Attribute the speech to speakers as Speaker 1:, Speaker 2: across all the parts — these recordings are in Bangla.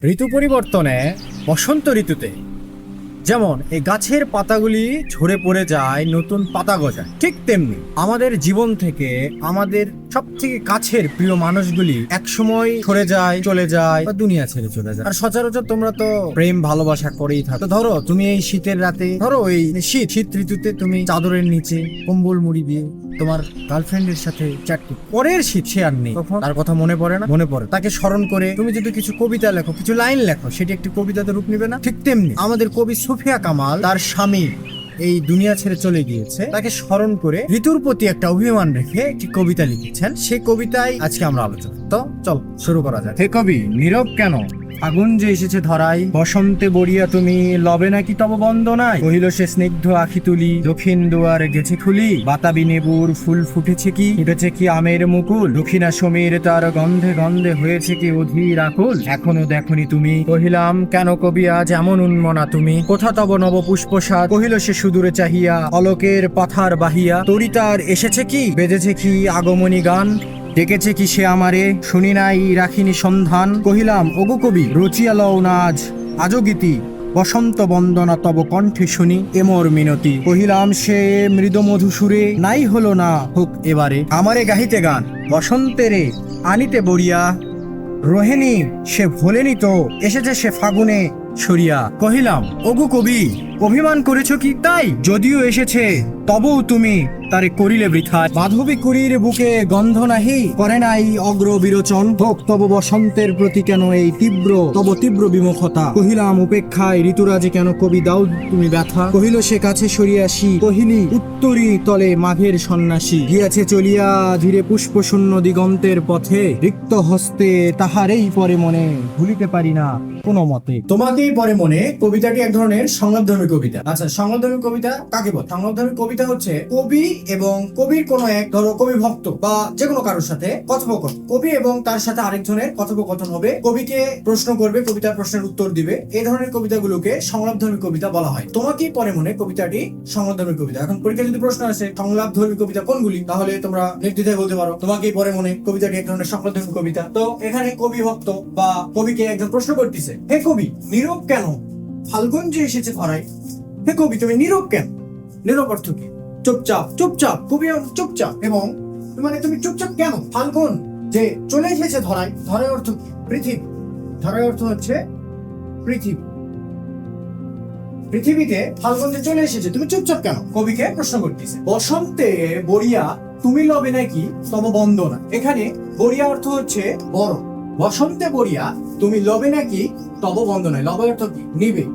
Speaker 1: ঋতু পরিবর্তনে বসন্ত ঋতুতে যেমন এই গাছের পাতাগুলি ঝরে পড়ে যায়, নতুন পাতা গজায়, ঠিক তেমনি আমাদের জীবন থেকে আমাদের সব থেকে কাছের প্রিয় মানুষগুলি একসময় সরে যায়, চলে যায় বা দুনিয়া ছেড়ে চলে যায়। আর সচরাচর তোমরা তো প্রেম ভালোবাসা করেই থাকো। তো ধরো তুমি এই শীতের রাতে, ধরো এই শীত ঋতুতে তুমি চাদরের নিচে কম্বল মুড়ি দিয়ে তোমার গার্লফ্রেন্ডের সাথে চারটি পরের শীত সে আর নেই, তখন তার কথা মনে পড়ে না? মনে পড়ে। তাকে স্মরণ করে তুমি যদি কিছু কবিতা লেখো, কিছু লাইন লেখো, সেটি একটি কবিতাতে রূপ নেবে না? ঠিক তেমনি আমাদের কবি সুফিয়া কামাল তার স্বামী এই দুনিয়া ছেড়ে চলে গিয়েছে, তাকে স্মরণ করে ঋতুর প্রতি একটা অভিমান রেখে একটি কবিতা লিখেছেন। সেই কবিতায় আজকে আমরা আলোচনা। তো চল শুরু করা যাক। হে কবি, নীরব কেন? আগুন যে এসেছে ধরাই, বসন্তে বরিয়া তুমি, লবে নাকি তব বন্দনায়? কহিল সে স্নিগ্ধ আখি তুলি, দক্ষিণ দুয়ারে গেছে খুলি, বাতাবি নেবুর ফুল ফুটেছে কি, ফুটেছে কি আমের মুকুল, দক্ষিণা সমীর তার গন্ধে গন্ধে হয়েছে কি অধীর আকুল, এখনো দেখনি তুমি। কহিলাম কেন কবি আজ এমন উন্মনা তুমি, কোথা তব নব পুষ্পসাদ? কহিল সে সুদূরে চাহিয়া, অলোকের পাথার বাহিয়া, তরিতার এসেছে কি, বেজেছে কি আগমনী গান, ডেকেছে কি সে আমারে, শুনি নাই রাখিনি সন্ধান? কহিলাম ওগো কবি, রচিয়া লও না আজও গীতি, বসন্ত বন্দনা তব কণ্ঠে শুনি এমর মিনতি। কহিলাম সে মৃদু মধুসুরে, নাই হলো না হোক এবারে, আমারে গাহিতে গান বসন্তেরে আনিতে বরিয়া, রোহিণী সে ভোলেনি তো, এসেছে সে ফাগুনে সরিয়া। কহিলাম ওগো কবি, অভিমান করেছ কি তাই? যদিও এসেছে তবু তুমি তারে করিলে বৃথা, মাধবী কুড়ির বুকে গন্ধ নাহি, করে নাই অগ্র বিরোচন, হোক তব বসন্তের প্রতি কেন এই তীব্র তব তীব্র বিমুখতা? কহিলাম উপেক্ষায় ঋতুরাজে কেন কবি দাও তুমি ব্যথা? কহিল সে কাছে সরিয়াসি, কহিলি উত্তরি তলে মাঘের সন্ন্যাসী, গিয়াছে চলিয়া ধীরে পুষ্প শূন্য দিগন্তের পথে, রিক্ত হস্তে তাহারেই পরে মনে, ভুলিতে পারি না কোনো মতে। তোমাকেই পরে মনে কবিতাটি এক ধরনের সংলাপধর্মী কবিতা। আচ্ছা, সংলাপধর্মী কবিতা কাকে বলে? সংলাপধর্মী কবিতা হচ্ছে কবি এবং কবির কোন এক, ধরো কবি ভক্ত বা যে কোনো কারোর সাথে কথোপকথন, কবি এবং তার সাথে আরেকজনের কথোপকথন হবে, কবিকে প্রশ্ন করবে, কবিতার প্রশ্নের উত্তর দিবে। এই ধরনের কবিতাগুলোকে সংলাপধর্মী কবিতা বলা হয়। তোমাকেই পরে মনে কবিতাটি সংলাপধর্মী কবিতা। এখন পরীক্ষা যদি প্রশ্ন আসে সংলাপধর্মী কবিতা কোনগুলি, তাহলে তোমরা নির্দ্বিধায় বলতে পারো তোমাকেই পরে মনে কবিতাটি এক ধরনের সংলাপধর্মী কবিতা। তো এখানে কবি ভক্ত বা কবিকে একজন প্রশ্ন করতেছে, হে কবি, নীরব কেন? ফাল্গুন যে এসেছে ধরায়, হে কবি তুমি নীরব কেন? নীরব অর্থ কি? চুপচাপ। চুপচাপ, কবি চুপচাপ, এবং মানে তুমি চুপচাপ কেন? ফাল্গুন যে চলে এসেছে ধরায়, ধরায় অর্থ কি? পৃথিবী। ধরায় অর্থ হচ্ছে পৃথিবী। পৃথিবীতে ফাল্গুন যে চলে এসেছে, তুমি চুপচাপ কেন? কবিকে প্রশ্ন করতেছে। বসন্তে বরিয়া তুমি লবে নাকি তব বন্দনা। এখানে বরিয়া অর্থ হচ্ছে বড়। বসন্তে বরিয়া তুমি লবে নাকি তব বন্দনায়, লবে অর্থ কি? নিবে।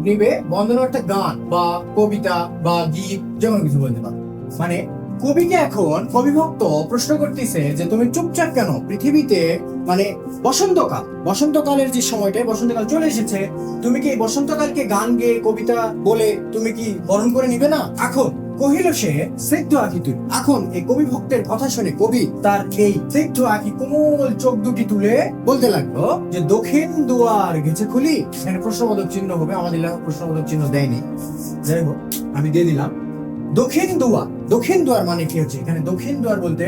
Speaker 1: নিবে, বন্দনা অর্থ গান বা কবিতা বা গীত, যেমন কিছু বলতে পারো। মানে কবিকে এখন কবিভক্ত প্রশ্ন করতেছে যে তুমি চুপচাপ কেন পৃথিবীতে, মানে বসন্তকাল, বসন্তকালের যে সময়টা, বসন্তকাল চলে এসেছে, তুমি কি এই বসন্তকালকে গান গেয়ে কবিতা বলে তুমি কি বরণ করে নিবে না? এখন কহিল সে স্নিগ্ধ আঁখি তুলি। এখন এই কবি ভক্তের কথা শুনে কবি তার এই স্নিগ্ধ আঁখি কোমল চোখ দুটি তুলে বলতে লাগলো যে দক্ষিণ দুয়ার গেছে খুলি। এখানে প্রশ্নবোধক চিহ্ন হবে, আমাদের লেখক প্রশ্নবোধক চিহ্ন দেয়নি, যাই হোক আমি দিয়ে দিলাম। দক্ষিণ দুয়ার, দক্ষিণ দুয়ার মানে কি হচ্ছে? এখানে দক্ষিণ দুয়ার বলতে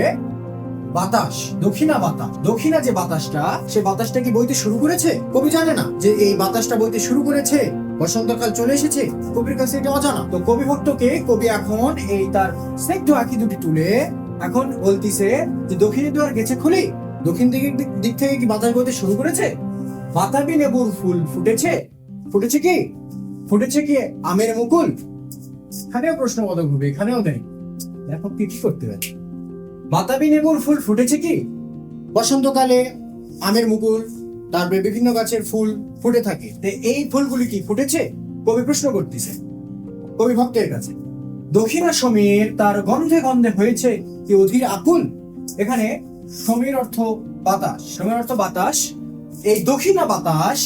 Speaker 1: বাতাস, দক্ষিণা বাতাস। দক্ষিণা যে বাতাসটা, সে বাতাসটা কি বইতে শুরু করেছে? কবি জানে না যে এই বাতাসটা বইতে শুরু করেছে, বসন্তকাল চলে এসেছে, কবির কাছে এটা অজানা। তো কবি ভক্তকে কবি এখন এই তার স্নিগ্ধ আঁখি দুটি তুলে এখন বলতিছে যে দক্ষিণের দুয়ার গেছে খুলি। দক্ষিণ দিক থেকে কি বাতাস বইতে শুরু করেছে? বাতাবি লেবুর ফুল ফুটেছে। ফুটেছে কি? ফুটেছে কি আমের মুকুল? এখানেও প্রশ্নবোধক হবে, এখানেও দেয়। দেখো কি করতে পারে। বাতাবি লেবুর ফুল ফুটেছে কি? বসন্তকালে আমের মুকুল, তারপরে বিভিন্ন গাছের ফুল ফুটে থাকে, এই ফুলগুলি কি ফুটেছে? কবি প্রশ্ন করতেছে কবি ভক্তের কাছে। দক্ষিণা সমীর তার গন্ধে গন্ধে হয়েছে কি অধীর আকুল। এখানে সমীর অর্থ বাতাস, সমীর অর্থ বাতাস। এই দক্ষিণা বাতাস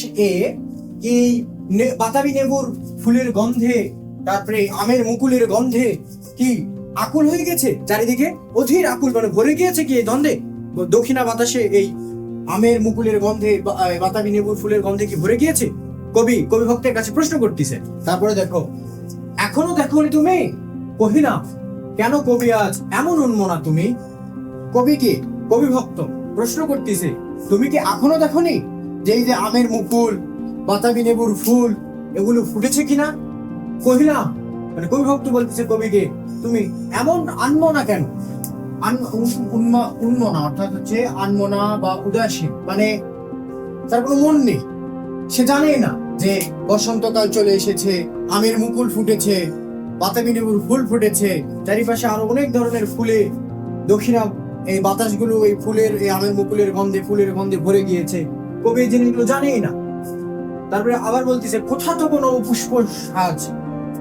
Speaker 1: এই বাতাবি লেবুর ফুলের গন্ধে, তারপরে আমের মুকুলের গন্ধে কি আকুল হয়ে গেছে চারিদিকে? অধীর আকুল মানে ভরে গিয়েছে কি এই দ্বন্দ্বে? দক্ষিণা বাতাসে এই আমের মুকুলের গন্ধে, বাতাবি লেবুর ফুলের গন্ধে কি ভরে গিয়েছে? কবি ভক্তের কাছে প্রশ্ন করতেছে। তারপরে দেখো, এখনো দেখোনি তুমি? কহিলাম কেন কবি আজ এমন উন্মনা তুমি? কবি কি? কবি ভক্ত প্রশ্ন করতেছে, তুমি কি এখনো দেখোনি? যে এই যে আমের মুকুল, বাতাবি লেবুর ফুল, এগুলো ফুটেছে কিনা। কহিলাম, মানে কবি ভক্ত বলতেছে কবিকে, তুমি এমন আনমনা কেন? উন্মনা অর্থাৎ হচ্ছে আনমনা বা উদাসীন, মানে তার কোনো মন নেই। সে জানে না যে বসন্তকাল চলে এসেছে, আমের মুকুল ফুটেছে, বাতাবি লেবুর ফুল ফুটেছে, চারিপাশে আরো অনেক ধরনের ফুলে দক্ষিণা এই বাতাসগুলো এই ফুলের, এই আমের মুকুলের গন্ধে, ফুলের গন্ধে ভরে গিয়েছে। কবি এই জিনিসগুলো জানেই না। তারপরে আবার বলতেছে, কোথা তব নব পুষ্প সাজ,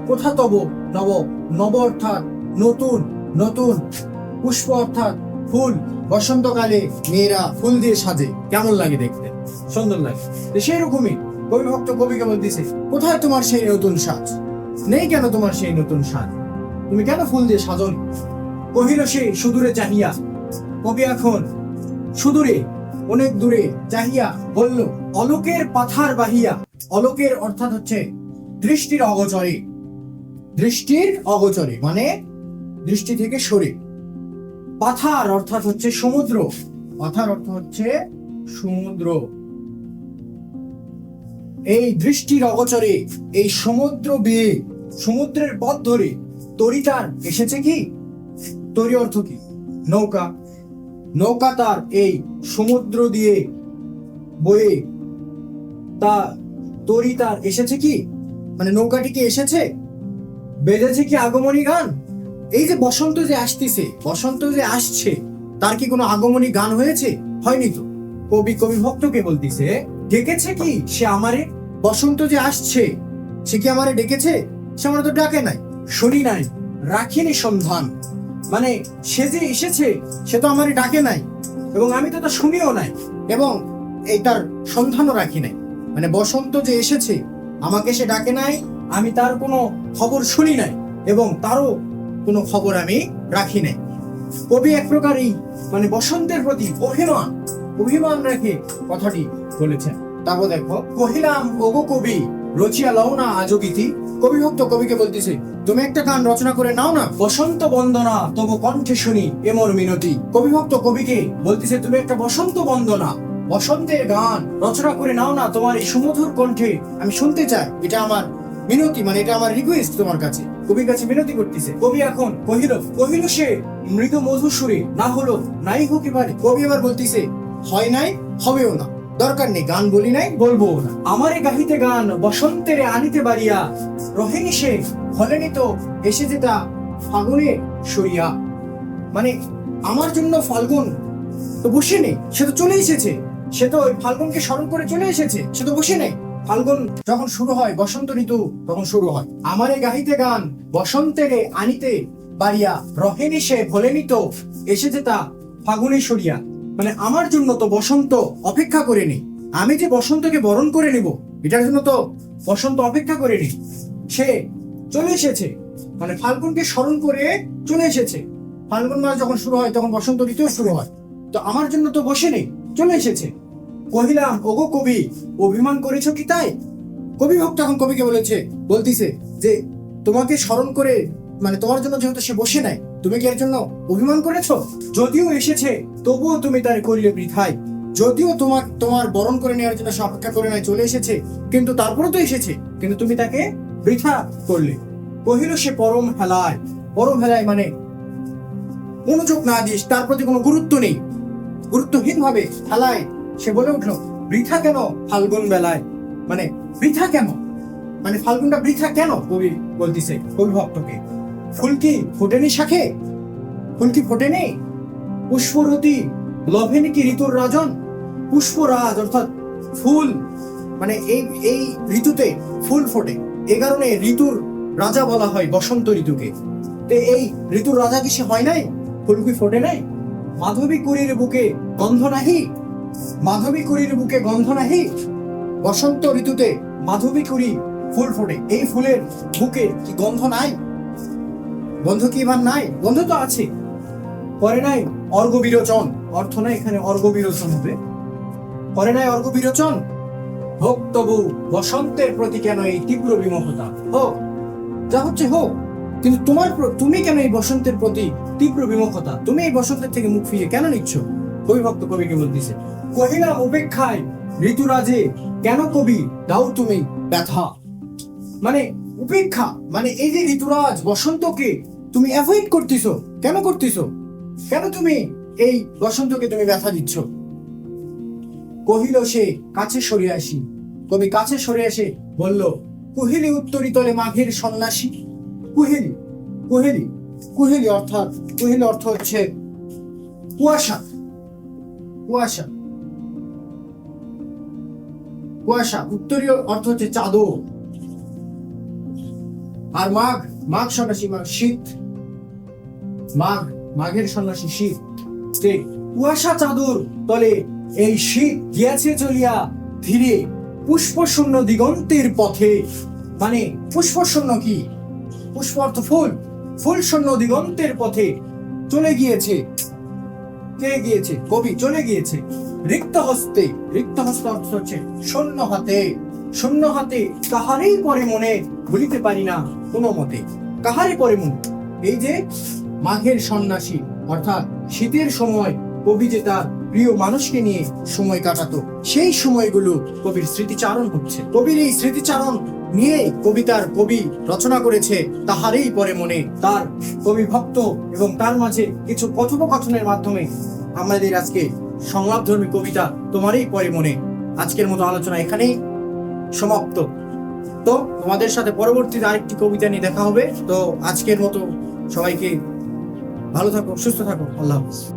Speaker 1: কোথা তব নব, নব অর্থাৎ নতুন, নতুন পুষ্প অর্থাৎ ফুল। বসন্তকালে মেয়েরা ফুল দিয়ে সাজে, কেমন লাগে দেখতে, সুন্দর লাগে। সেই রকমই কবি ভক্ত কবিকে বলতেছে, কোথায় তোমার সেই নতুন সাজ? নেই কেন তোমার সেই নতুন সাজ? তুমি কেন ফুল দিয়ে সাজন? কহিল সে সুদূরে চাহিয়া। কবি এখন সুদূরে, অনেক দূরে চাহিয়া বলল, অলোকের পাথার বাহিয়া। অলোকের অর্থাৎ হচ্ছে দৃষ্টির অগোচরে, দৃষ্টির অগোচরে মানে দৃষ্টি থেকে সরে। পাথার অর্থাৎ হচ্ছে সমুদ্র, পাথার অর্থ হচ্ছে সমুদ্র। এই দৃষ্টির অগোচরে, এই সমুদ্র বেয়ে, সমুদ্রের পথ ধরে তরিতার এসেছে কি? তরি অর্থ কি? নৌকা। নৌকা তার এই সমুদ্র দিয়ে বয়ে, তা তরি তার এসেছে কি? মানে নৌকাটি কি এসেছে? বেজেছে কি আগমনী গান? এই যে বসন্ত যে আসতেছে, বসন্ত যে আসছে, তার কি কোনো আগমনী গান হয়েছে? হয়নি তো। কবি ভক্তকে বলতেছে, ডেকেছে কি সে আমারে? বসন্ত যে আসছে, সে কি আমারে ডেকেছে? সে আমার তো ডাকে নাই, শুনি নাই, রাখিনি সন্ধান। মানে সে যে এসেছে, সে তো আমারে ডাকে নাই, এবং আমি তো তা শুনিও নাই, এবং এই তার সন্ধানও রাখি নাই। মানে বসন্ত যে এসেছে, আমাকে সে ডাকে নাই, আমি তার কোনো খবর শুনি নাই, এবং তারও কোনো খবর আমি রাখি নাই। কবি এক প্রকারই মানে বসন্তের প্রতি অভিমান, অভিমান রেখে কথাটি বলেছেন। তারপর দেখো, কহিলাম ওগো কবি রচিয়া লও না আজো গীতি। কবি ভক্ত কবিকে বলতেছে, তুমি একটা গান রচনা করে নাও না। বসন্ত বন্দনা তবু কণ্ঠে শুনি এমর মিনতি। কবি ভক্ত কবিকে বলতেছে, তুমি একটা বসন্ত বন্দনা, বসন্তের গান রচনা করে নাও না, তোমার এই সুমধুর কণ্ঠে আমি শুনতে চাই। এটা আমার মিনতি, মানে এটা আমার রিকোয়েস্ট তোমার কাছে। কবির কাছে মিনতি করতেছে। কবি এখন কহিল সে মৃদু মধুর সুরে, না হলো নাই হোক এবারে। কবি এবার বলতেছে, হয় নাই, হবেও না, দরকার নেই, গান বলি নাই, বলবো না। আমারে গাহিতে গান বসন্তের আনিতে বাড়িয়া, রহেনি সে হলেনি তো এসে যেটা ফাগুনে সরিয়া। মানে আমার জন্য ফাল্গুন তো বসে নেই, সে তো চলে এসেছে, সে তো ওই ফাল্গুনকে স্মরণ করে চলে এসেছে, সে তো বসে নেই। ফাল্গুন যখন শুরু হয়, বসন্ত ঋতু তখন শুরু হয়। আমারে গাহিতে গান বসন্তের আনিতে বাড়িয়া, রহেনি সে ভোলেনি তো এসেছে তা ফাগুনে সরিয়া। মানে আমার জন্য তো বসন্ত অপেক্ষা করেনি, আমি যে বসন্তকে বরণ করে নিব, এটার জন্য তো বসন্ত অপেক্ষা করেনি, সে চলে এসেছে। মানে ফাল্গুনকে স্মরণ করে চলে এসেছে। ফাল্গুন মাস যখন শুরু হয়, তখন বসন্ত ঋতু শুরু হয়। তো আমার জন্য তো বসে নেই, চলে এসেছে। কহিলাম ওগো কবি অভিমান করেছ কি তাই? কবি ভক্ত এখন কবিকে বলতিছে যে তোমাকে স্মরণ করে, মানে তোমার জন্য যেহেতু সে বসে নাই, তুমি কি এর জন্য অভিমান করেছো? যদিও এসেছে তবুও তুমি তার করিলে বৃথায়। যদিও তোমার বরণ করে নেওয়ার জন্য সে অপেক্ষা করে নাই, চলে এসেছে, কিন্তু তারপরে তো এসেছে, কিন্তু তুমি তাকে বৃথা করলে। কহিল সে পরম হেলায়। পরম হেলায় মানে মনোযোগ না দিস, তার প্রতি কোনো গুরুত্ব নেই, গুরুত্বহীন ভাবে হেলায় সে বলে উঠলো, বৃথা কেন ফাল্গুন বেলায়? মানে বৃথা কেন, মানে ফাল্গুনটা বৃথা কেন? কবি বলতিছে কবি ভক্তকে, ফুল কি ফোটেনি শাখে? ফুল কি ফোটেনি? পুষ্পরতি লভেনি কি ঋতুর রাজন? পুষ্পরাজ অর্থাৎ ফুল, মানে এই ঋতুতে ফুল ফোটে, এ কারণে ঋতুর রাজা বলা হয় বসন্ত ঋতুকে। তো এই ঋতুর রাজা কি সে হয় নাই? ফুল কি ফোটে নাই? মাধবী কুড়ির বুকে গন্ধ নাহি, মাধবী কুড়ির বুকে গন্ধ নাহি। বসন্ত ঋতুতে মাধবী কুড়ি ফুল ফোটে, এই ফুলের বুকে কি গন্ধ নাই? গন্ধ কি এবার নাই? গন্ধ তো আছে। করে নাই অর্ঘ্য বিরোচন, অর্থ নাই এখানে, অর্ঘ্য বিরোচন হবে। করে নাই অর্ঘ্য বিরোচন, হোক তবু বসন্তের প্রতি কেন এই তীব্র বিমোহতা? হোক, যা হচ্ছে হোক, কিন্তু তুমি কেন এই বসন্তের প্রতি তীব্র বিমুখতা? তুমি এই বসন্তের থেকে মুখ ফিরিয়ে কেন নিচ্ছ? কবি ভক্ত কবিকে বলতেছে, কহিলাম উপেক্ষায় ঋতুরাজে কেন কবি দাও তুমি ব্যথা, মানে উপেক্ষা, মানে এই যে ঋতুরাজ বসন্তকে তুমি অ্যাভয়েড করতেছো, কেন করতেছো, কেন তুমি এই বসন্তকে তুমি ব্যথা দিচ্ছ? কহিল সে কাছে সরে আসি, কবি কাছে সরে এসে বলল, কুহেলি উত্তরিতলে মাঘের সন্ন্যাসী। কুহেলি, কুহেলি, কুহেলি অর্থাৎ, কুহেলি অর্থ হচ্ছে কুয়াশা, কুয়াশা, কুয়াশা, উত্তরীয় অর্থ হচ্ছে চাদর। আর মাঘ, মাঘ সন্ন্যাসী, মাঘ শীত, মাঘ, মাঘের সন্ন্যাসী শীত। কুয়াশা চাদর তলে এই শীত গিয়াছে চলিয়া ধীরে পুষ্প শূন্য দিগন্তের পথে। মানে পুষ্প শূন্য কি? পুষ্প অর্থ ফুল, ফুল শূন্য দিগন্তের পথে চলে গিয়েছে। কে গিয়েছে? কবি চলে গিয়েছে রিক্ত হস্তে। রিক্ত হস্ত অর্থ হচ্ছে শূন্য হাতে, শূন্য হাতে কাহারেই পরে মনে ভুলিতে পারি না কোনো মতে। কাহারে পরে মনে? এই যে মাঘের সন্ন্যাসী অর্থাৎ শীতের সময় কবি যে তার প্রিয় মানুষকে নিয়ে সময় কাটাতো, সেই সময়গুলো কবির স্মৃতিচারণ হচ্ছে। কবির এই স্মৃতিচারণ নিয়ে কবিতার কবি রচনা করেছে তাহারেই পরে মনে। তার কবি ভক্ত এবং তার মাঝে কিছু কথোপকথনের মাধ্যমে আমাদের আজকে সংলাপধর্মী কবিতা তোমারই পরে মনে আজকের মতো আলোচনা এখানেই সমাপ্ত। তো তোমাদের সাথে পরবর্তীতে আরেকটি কবিতা নিয়ে দেখা হবে। তো আজকের মতো সবাইকে ভালো থাকো, সুস্থ থাকো, আল্লাহ হাফেজ।